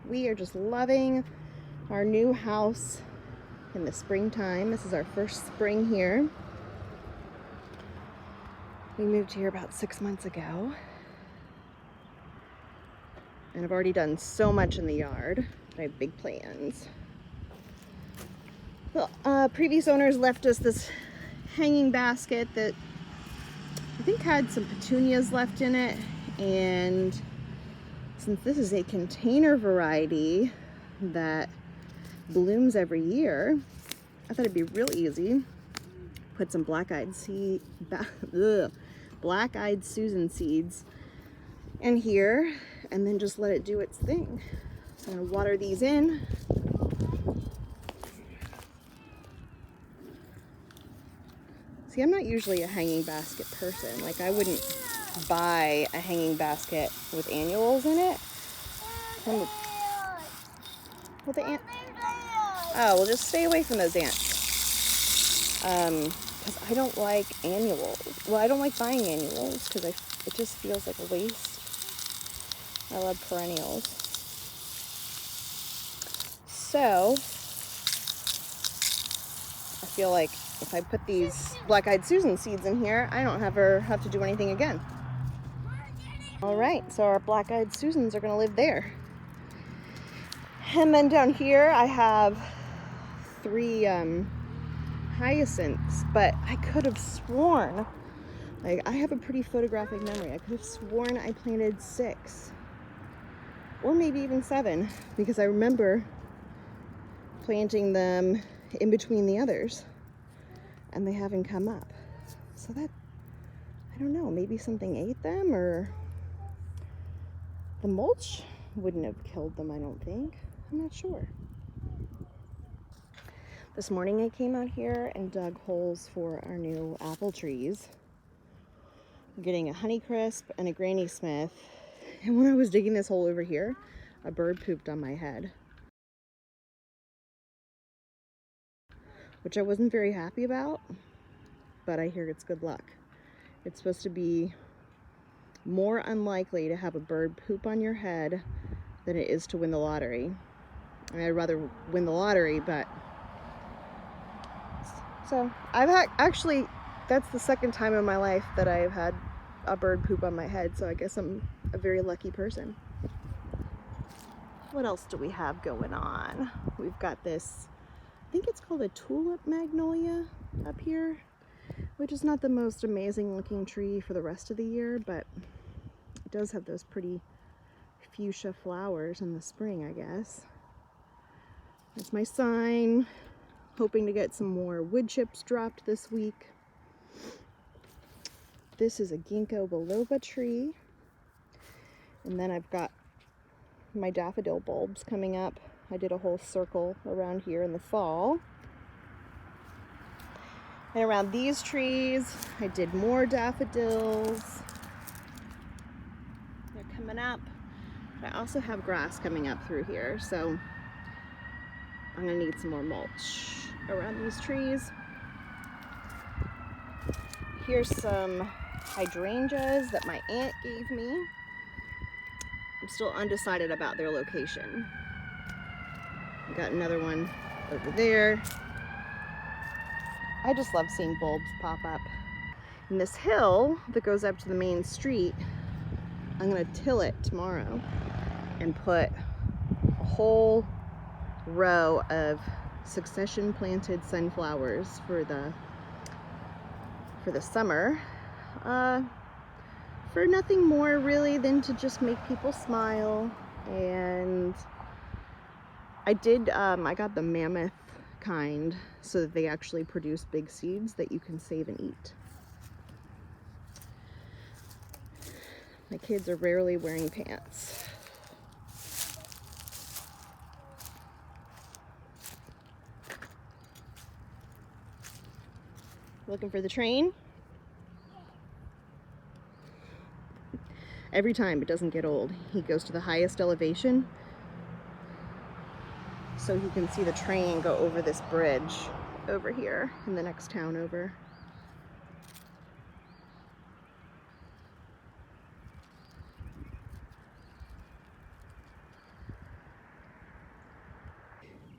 We are just loving our new house in the springtime. This is our first spring here. We moved here about 6 months ago. And I've already done so much in the yard. I have big plans. The previous owners left us this hanging basket that I think had some petunias left in it. And since this is a container variety that blooms every year, I thought it'd be real easy. Put some black-eyed Susan seeds in here and then just let it do its thing. So I'm gonna water these in. See, I'm not usually a hanging basket person. Like, I wouldn't buy a hanging basket with annuals in it. With the ant. Oh, well, just stay away from those ants. Because I don't like annuals. Well, I don't like buying annuals because it just feels like a waste. I love perennials. So, I feel like if I put these black-eyed Susan seeds in here, I don't ever have to do anything again. All right, so our black-eyed Susans are gonna live there. And then down here, I have 3 hyacinths, but I could have sworn, like, I have a pretty photographic memory. I could have sworn I planted 6 or maybe even 7 because I remember planting them in between the others and they haven't come up. So that, I don't know, maybe something ate them, or the mulch wouldn't have killed them, I don't think. I'm not sure. This morning I came out here and dug holes for our new apple trees. I'm getting a Honeycrisp and a Granny Smith. And when I was digging this hole over here, a bird pooped on my head, which I wasn't very happy about, but I hear it's good luck. It's supposed to be more unlikely to have a bird poop on your head than it is to win the lottery. I mean, I'd rather win the lottery, but... So, actually, that's the second time in my life that I've had a bird poop on my head, so I guess I'm a very lucky person. What else do we have going on? We've got this, I think it's called a tulip magnolia up here, which is not the most amazing looking tree for the rest of the year, but it does have those pretty fuchsia flowers in the spring, I guess. That's my sign. Hoping to get some more wood chips dropped this week. This is a ginkgo biloba tree. And then I've got my daffodil bulbs coming up. I did a whole circle around here in the fall. And around these trees, I did more daffodils. They're coming up. I also have grass coming up through here, so I'm gonna need some more mulch around these trees. Here's some hydrangeas that my aunt gave me. I'm still undecided about their location. Got another one over there. I just love seeing bulbs pop up. And this hill that goes up to the main street, I'm gonna till it tomorrow and put a whole row of succession planted sunflowers for the summer, for nothing more really than to just make people smile. And I got the mammoth kind so that they actually produce big seeds that you can save and eat. My kids are rarely wearing pants. Looking for the train? Every time, it doesn't get old. He goes to the highest elevation so he can see the train go over this bridge over here in the next town over.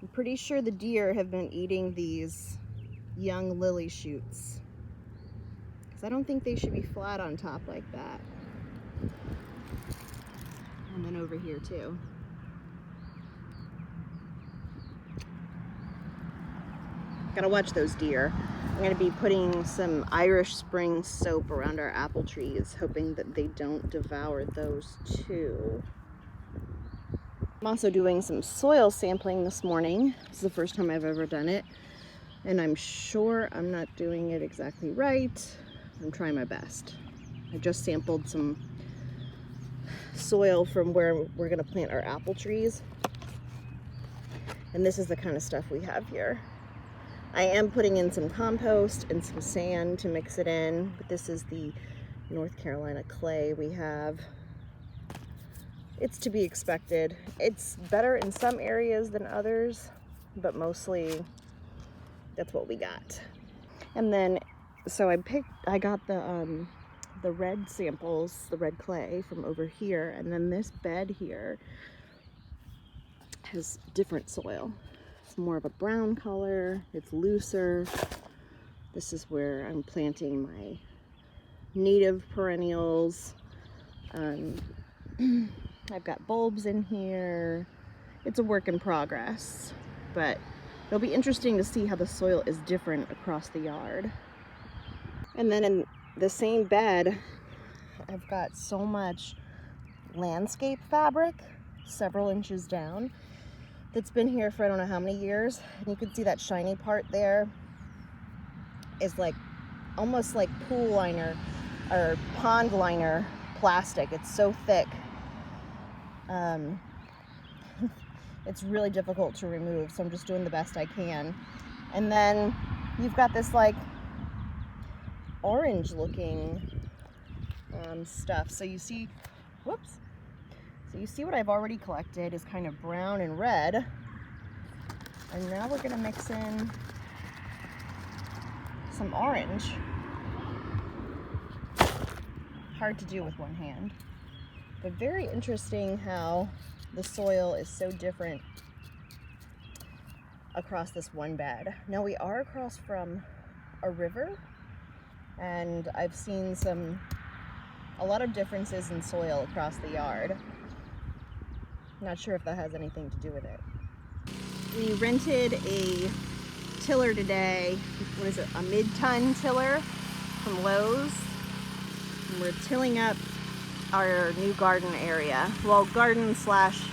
I'm pretty sure the deer have been eating these young lily shoots, because I don't think they should be flat on top like that. And then over here too. Gotta watch those deer. I'm gonna be putting some Irish Spring soap around our apple trees, hoping that they don't devour those too. I'm also doing some soil sampling this morning. This is the first time I've ever done it, and I'm sure I'm not doing it exactly right. I'm trying my best. I just sampled some soil from where we're gonna plant our apple trees, and this is the kind of stuff we have here. I am putting in some compost and some sand to mix it in, but this is the North Carolina clay we have. It's to be expected. It's better in some areas than others, but mostly that's what we got. And then, so I got the red samples, the red clay from over here, and then this bed here has different soil. It's more of a brown color, it's looser. This is where I'm planting my native perennials. I've got bulbs in here. It's a work in progress, but it'll be interesting to see how the soil is different across the yard. And then in the same bed, I've got so much landscape fabric, several inches down, that's been here for I don't know how many years. And you can see that shiny part there is like almost like pool liner or pond liner plastic. It's so thick. It's really difficult to remove, so I'm just doing the best I can. And then you've got this like orange looking stuff. So you see, whoops. So you see what I've already collected is kind of brown and red. And now we're gonna mix in some orange. Hard to do with one hand, but very interesting how the soil is so different across this one bed. Now we are across from a river, and I've seen a lot of differences in soil across the yard. Not sure if that has anything to do with it. We rented a tiller today. What is it? A mid-ton tiller from Lowe's. And we're tilling up our new garden area. Well, garden slash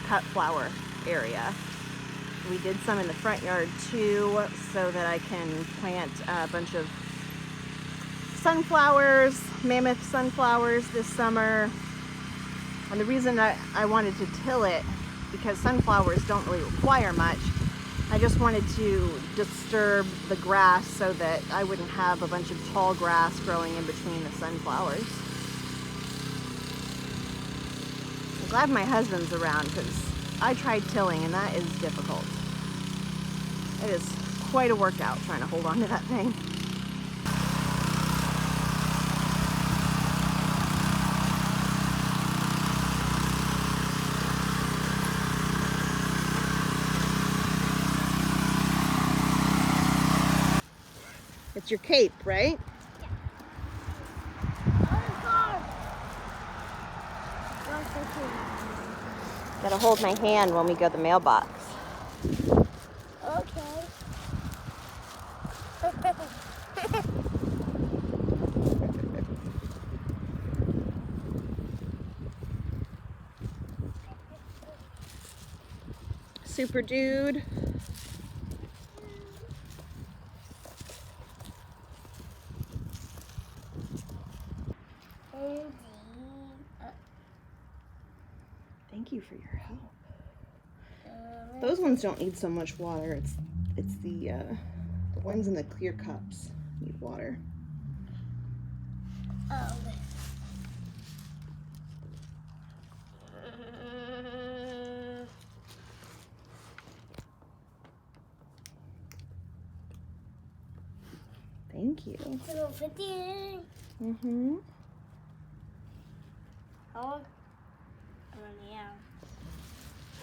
cut flower area. We did some in the front yard too, so that I can plant a bunch of sunflowers, mammoth sunflowers this summer. And the reason I wanted to till it, because sunflowers don't really require much, I just wanted to disturb the grass so that I wouldn't have a bunch of tall grass growing in between the sunflowers. I'm glad my husband's around, because I tried tilling and that is difficult. It is quite a workout trying to hold on to that thing. It's your cape, right? Gotta hold my hand when we go to the mailbox. Okay. Super dude. Thank you for your help. Those ones don't need so much water. It's the ones in the clear cups need water. Oh. Thank you. It's a little 50. Mm-hmm. Oh. I'm running out.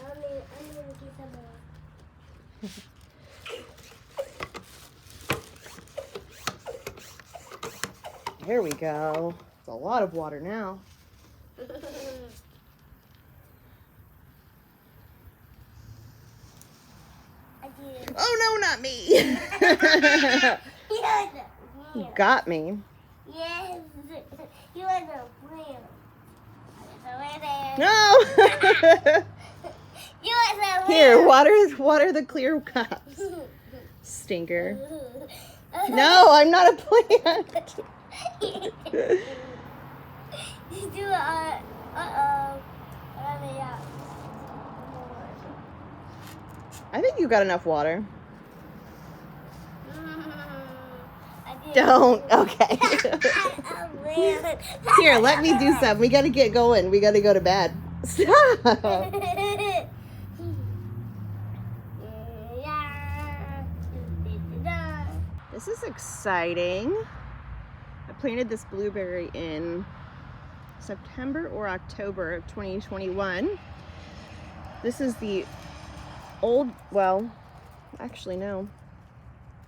I need to get some more. There we go. It's a lot of water now. Oh no, not me! You got me. Yes, you are the winner. No! You are the winner. Here, water the clear cups. Stinker. No, I'm not a plant. I think you got enough water. Don't. Okay. Here, let me do some. We gotta get going. We gotta go to bed. Stop. This is exciting. I planted this blueberry in September or October of 2021. This is the old, well, actually no.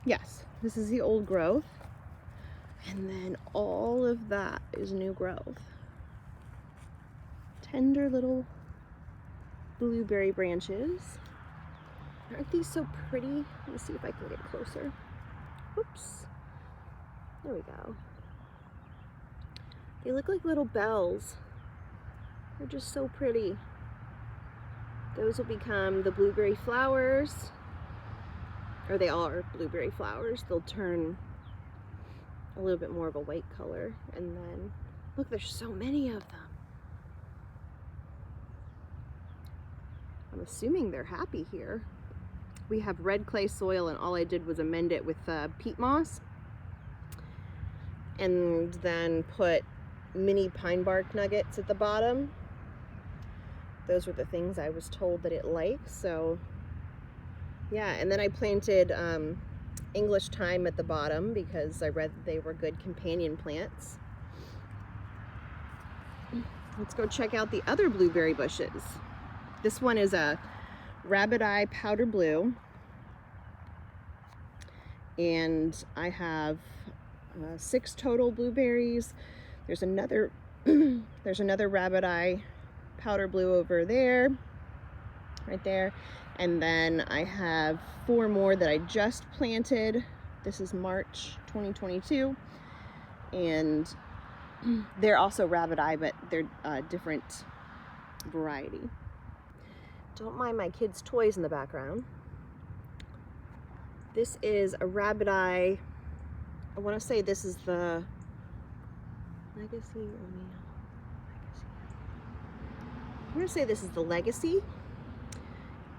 Yes, this is the old growth. And then all of that is new growth. Tender little blueberry branches. Aren't these so pretty? Let me see if I can get closer. Whoops. There we go. They look like little bells. They're just so pretty. Those will become the blueberry flowers. Or they are blueberry flowers. They'll turn a little bit more of a white color. And then, look, there's so many of them. I'm assuming they're happy here. We have red clay soil, and all I did was amend it with peat moss. And then put mini pine bark nuggets at the bottom. Those were the things I was told that it likes. So, yeah, and then I planted English thyme at the bottom because I read that they were good companion plants. Let's go check out the other blueberry bushes. This one is a rabbit eye powder blue, and I have 6 total blueberries. There's another rabbit eye powder blue over there, right there, and then I have 4 more that I just planted. This is March 2022, and they're also rabbit eye, but they're a different variety. Don't mind my kids' toys in the background. This is a rabbit eye. I want to say this is the Legacy. I'm going to say this is the Legacy.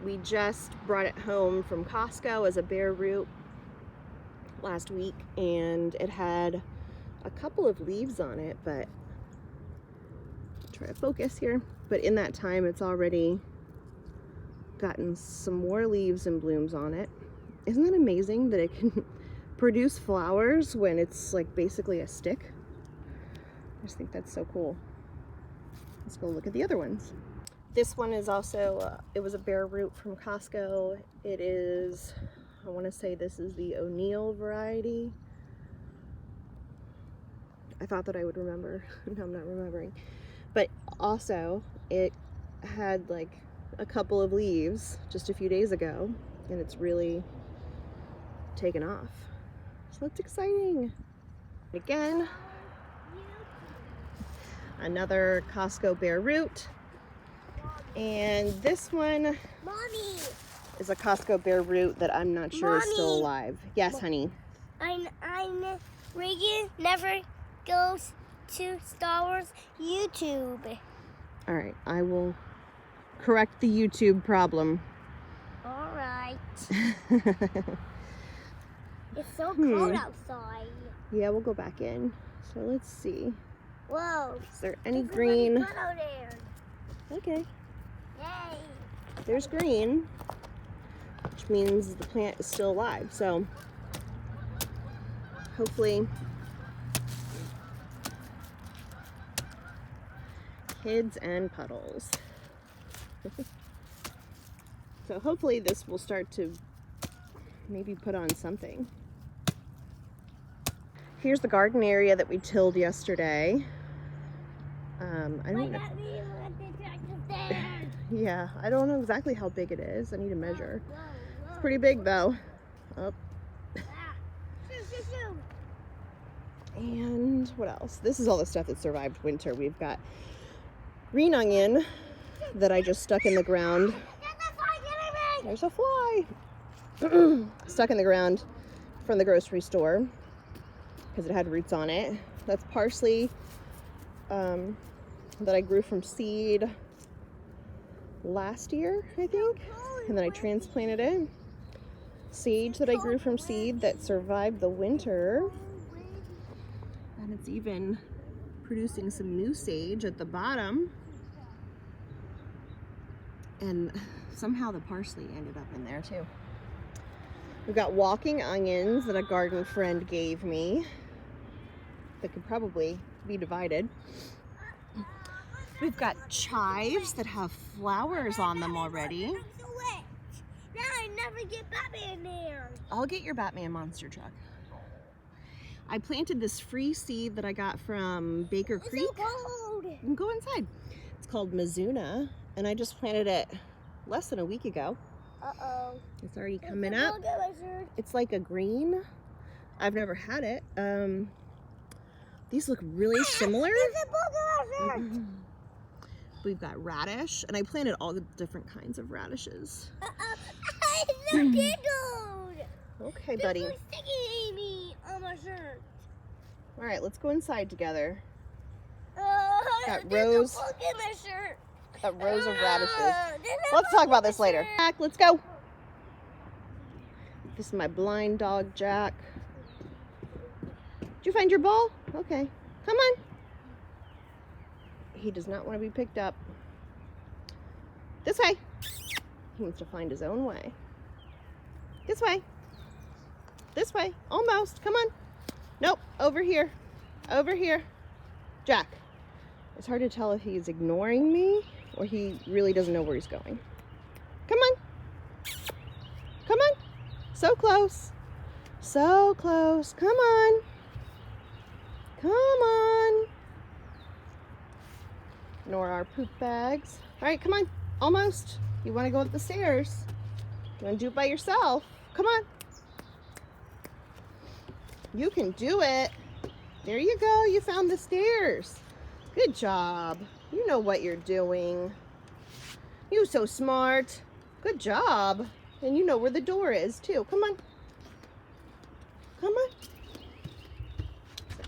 We just brought it home from Costco as a bare root last week, and it had a couple of leaves on it, but I'll try to focus here. But in that time, it's already gotten some more leaves and blooms on it. Isn't that amazing that it can produce flowers when it's like basically a stick? I just think that's so cool. Let's go look at the other ones. This one is also, it was a bare root from Costco. It is, I want to say this is the O'Neill variety. I thought that I would remember. No, I'm not remembering. But also, it had like a couple of leaves just a few days ago, and it's really taken off. So that's exciting. Again, another Costco bare root. And this one Mommy, is a Costco bare root that I'm not sure is still alive. Yes, honey. I'm Reagan never goes to Star Wars YouTube. All right, I will correct the YouTube problem. All right. It's so cold outside. Yeah, we'll go back in. So let's see. Whoa. Is there any There's green? a photo there. Okay. Yay. There's green, which means the plant is still alive. So hopefully kids and puddles. So hopefully this will start to maybe put on something. Here's the garden area that we tilled yesterday. I don't know. Yeah, I don't know exactly how big it is. I need to measure. It's pretty big though. Oh. And what else? This is all the stuff that survived winter. We've got green onion that I just stuck in the ground. There's a fly. Stuck in the ground from the grocery store because it had roots on it. That's parsley that I grew from seed last year, I think, and then I transplanted it. Sage that I grew from seed that survived the winter, and it's even producing some new sage at the bottom, and somehow the parsley ended up in there too. We've got walking onions that a garden friend gave me that could probably be divided. We've got chives that have flowers on them already. I'm so wet. Now I never get Batman there. I'll get your Batman monster truck. I planted this free seed that I got from Baker Creek. It's so cold. You can go inside. It's called Mizuna, and I just planted it less than a week ago. Uh-oh. It's already coming up. It's like a green. I've never had it. These look really similar. We've got radish, and I planted all the different kinds of radishes. It's so tickled. Okay, buddy. There's sticky Amy on my shirt. All right, let's go inside together. Got rows. A bug in my shirt. Got rows of radishes. Let's talk about this later. Jack, let's go. This is my blind dog, Jack. Did you find your ball? Okay, come on. He does not want to be picked up. This way. He wants to find his own way. This way. This way. Almost. Come on. Nope. Over here. Over here. Jack. It's hard to tell if he's ignoring me or he really doesn't know where he's going. Come on. Come on. So close. So close. Come on. Come on. Ignore our poop bags. All right, come on. Almost. You want to go up the stairs. You want to do it by yourself. Come on. You can do it. There you go. You found the stairs. Good job. You know what you're doing. You're so smart. Good job. And you know where the door is, too. Come on. Come on.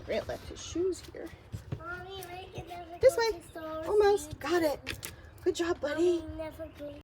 Grant left his shoes here. Mommy, This way. Almost. Got it. Good job, buddy.